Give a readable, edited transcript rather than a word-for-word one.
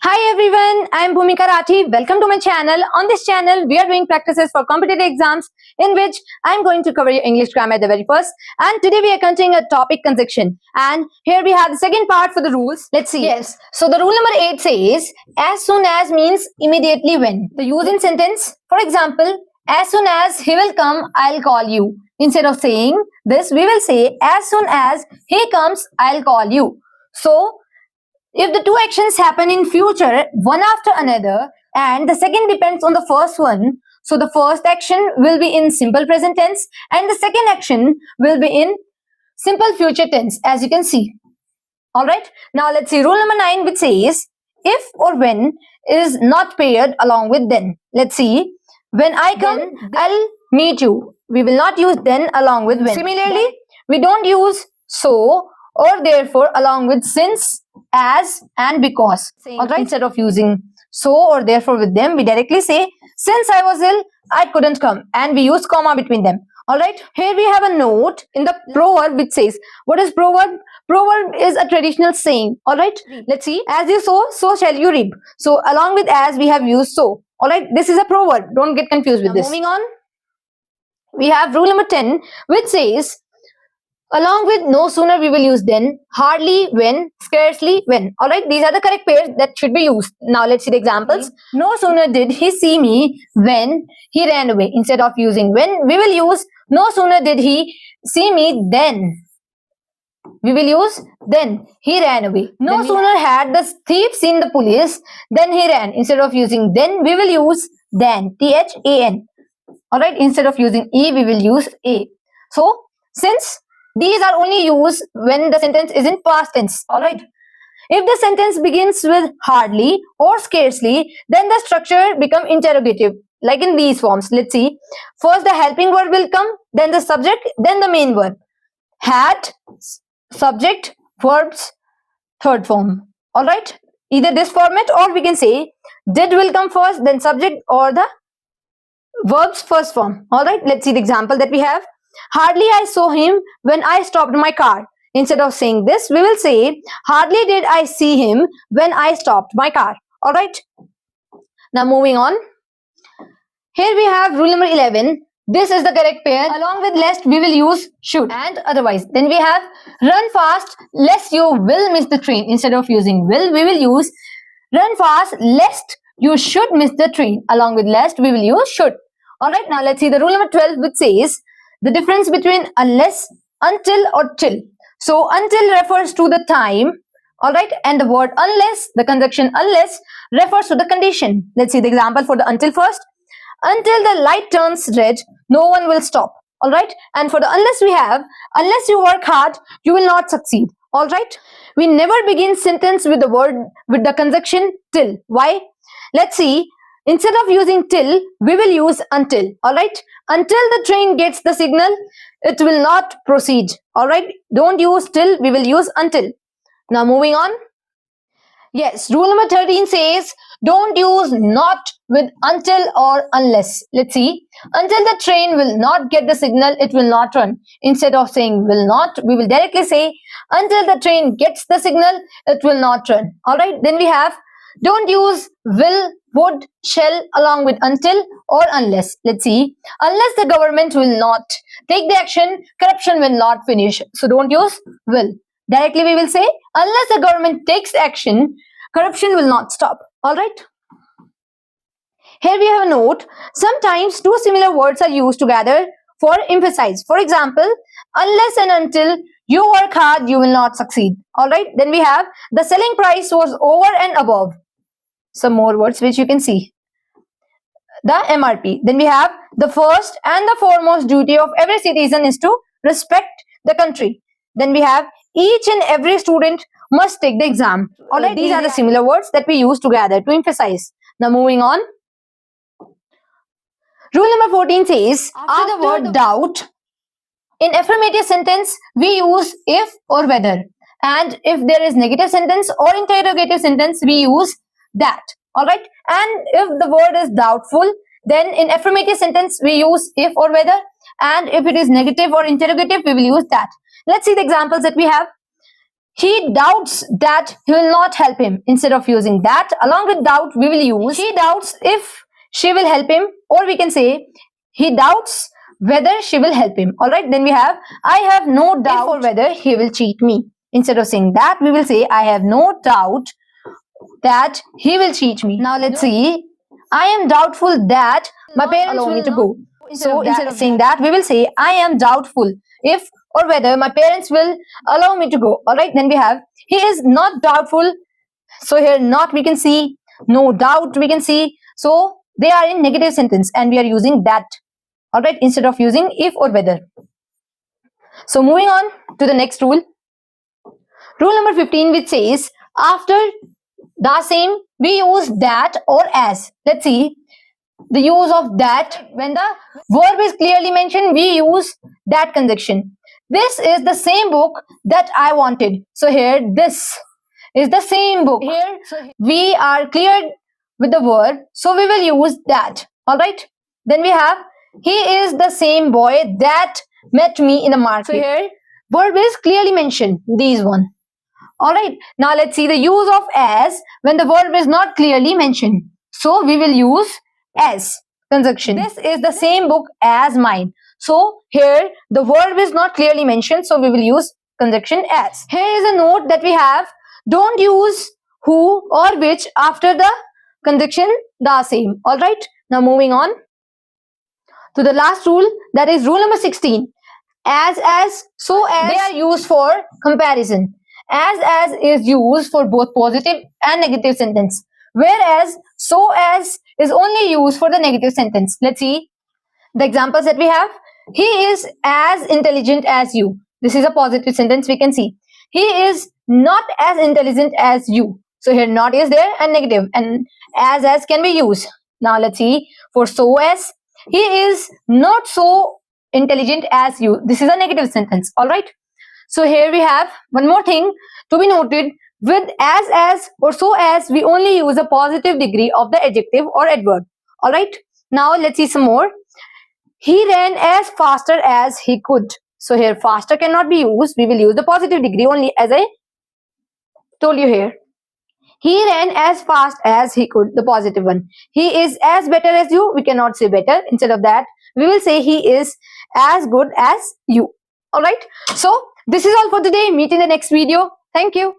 Hi everyone, I am Bhumika Rathi. Welcome to my channel. On this channel, we are doing practices for competitive exams in which I am going to cover your English grammar at the very first. And today we are continuing a topic conjunction. And here we have the second part for the rules. Let's see. Yes. So the rule number 8 says, as soon as means immediately when. The use in sentence, for example, as soon as he will come, I'll call you. Instead of saying this, we will say, as soon as he comes, I'll call you. So, if the two actions happen in future, one after another, and the second depends on the first one, so the first action will be in simple present tense, and the second action will be in simple future tense, as you can see. Alright, now let's see rule number 9, which says, if or when is not paired along with then. Let's see, when I come, I'll meet you. We will not use then along with when. Similarly, we don't use so or therefore along with since, as and because. Alright, instead of using so or therefore with them, we directly say since I was ill, I couldn't come, and we use comma between them. Alright, here we have a note in the proverb which says, what is proverb? Proverb is a traditional saying. Alright, let's see, as you sow, so shall you reap. So along with as, we have used so. Alright, this is a proverb, don't get confused with this. Moving on, we have rule number 10 which says, along with no sooner we will use then, hardly when, scarcely when. Alright, these are the correct pairs that should be used. Now let's see the examples. No sooner did he see me when he ran away. Instead of using when, we will use no sooner did he see me then. We will use then he ran away. No sooner had the thief seen the police then he ran. Instead of using then, we will use than, T-H-A-N. Alright, instead of using E, we will use A. So, since these are only used when the sentence is in past tense. Alright. If the sentence begins with hardly or scarcely, then the structure becomes interrogative. Like in these forms. Let's see. First the helping word will come, then the subject, then the main verb. Had, subject, verbs, third form. Alright. Either this format, or we can say did will come first, then subject, or the verbs first form. Alright. Let's see the example that we have. Hardly I saw him when I stopped my car. Instead of saying this, we will say, hardly did I see him when I stopped my car. Alright. Now moving on. Here we have rule number 11. This is the correct pair. Along with lest, we will use should and otherwise. Then we have run fast lest you will miss the train. Instead of using will, we will use run fast lest you should miss the train. Along with lest, we will use should. Alright. Now let's see the rule number 12, which says, the difference between unless, until, or till. So until refers to the time, alright, and the word unless, the conjunction unless, refers to the condition. Let's see the example for the until first. Until the light turns red, no one will stop. Alright, and for the unless we have, unless you work hard, you will not succeed. Alright, we never begin sentence with the word with the conjunction till. Why? Let's see. Instead of using till, we will use until. Alright, until the train gets the signal, it will not proceed. Alright, don't use till, we will use until. Now moving on. Yes, rule number 13 says, don't use not with until or unless. Let's see. Until the train will not get the signal, it will not run. Instead of saying will not, we will directly say, until the train gets the signal, it will not run. Alright, then we have, don't use will, would, shall along with until or unless. Let's see. Unless the government will not take the action, corruption will not finish. So don't use will. Directly we will say, unless the government takes action, corruption will not stop. Alright. Here we have a note. Sometimes two similar words are used together for emphasize. For example, unless and until you work hard, you will not succeed. Alright. Then we have the selling price was over and above. Some more words which you can see. The MRP. Then we have the first and the foremost duty of every citizen is to respect the country. Then we have each and every student must take the exam. Alright, these are the similar words that we use together to emphasize. Now moving on. Rule number 14 says, after the word doubt, in affirmative sentence, we use if or whether. And if there is negative sentence or interrogative sentence, we use that. Alright, and if the word is doubtful, then in affirmative sentence we use if or whether, and if it is negative or interrogative, we will use that. Let's see the examples that we have. he doubts that he will not help him. Instead of using that, along with doubt, we will use he doubts if she will help him, or we can say he doubts whether she will help him. Alright, then we have I have no doubt for whether he will cheat me. Instead of saying that, we will say I have no doubt that he will cheat me. Now let's see. I am doubtful that my parents will allow me to go. So instead of saying that, we will say I am doubtful if or whether my parents will allow me to go. Alright, then we have he is not doubtful. So here not we can see, no doubt we can see. So they are in negative sentence and we are using that. Alright, instead of using if or whether. So moving on to the next rule. Rule number 15, which says after the same we use that or as. Let's see the use of that. When the verb is clearly mentioned, we use that conjunction. This is the same book that I wanted. So here this is the same book. Here we are cleared with the verb, so we will use that. Alright, then we have he is the same boy that met me in the market. So here verb is clearly mentioned, these one. Alright, now let's see the use of as when the verb is not clearly mentioned. So we will use as conjunction. This is the same book as mine. So here the verb is not clearly mentioned, so we will use conjunction as. Here is a note that we have. Don't use who or which after the conjunction the same. Alright, now moving on to the last rule, that is rule number 16. As, so as, they are used for comparison. As is used for both positive and negative sentence, whereas so as is only used for the negative sentence. Let's see the examples that we have. He is as intelligent as you. This is a positive sentence we can see. He is not as intelligent as you. So here not is there and negative, and as can be used. Now let's see for so as. He is not so intelligent as you. This is a negative sentence. Alright. So here we have one more thing to be noted. With as or so as, we only use a positive degree of the adjective or adverb. Alright. Now let's see some more. He ran as faster as he could. So here faster cannot be used. We will use the positive degree only, as I told you here. He ran as fast as he could, the positive one. He is as better as you. We cannot say better. Instead of that, we will say he is as good as you. Alright. So this is all for today. Meet in the next video. Thank you.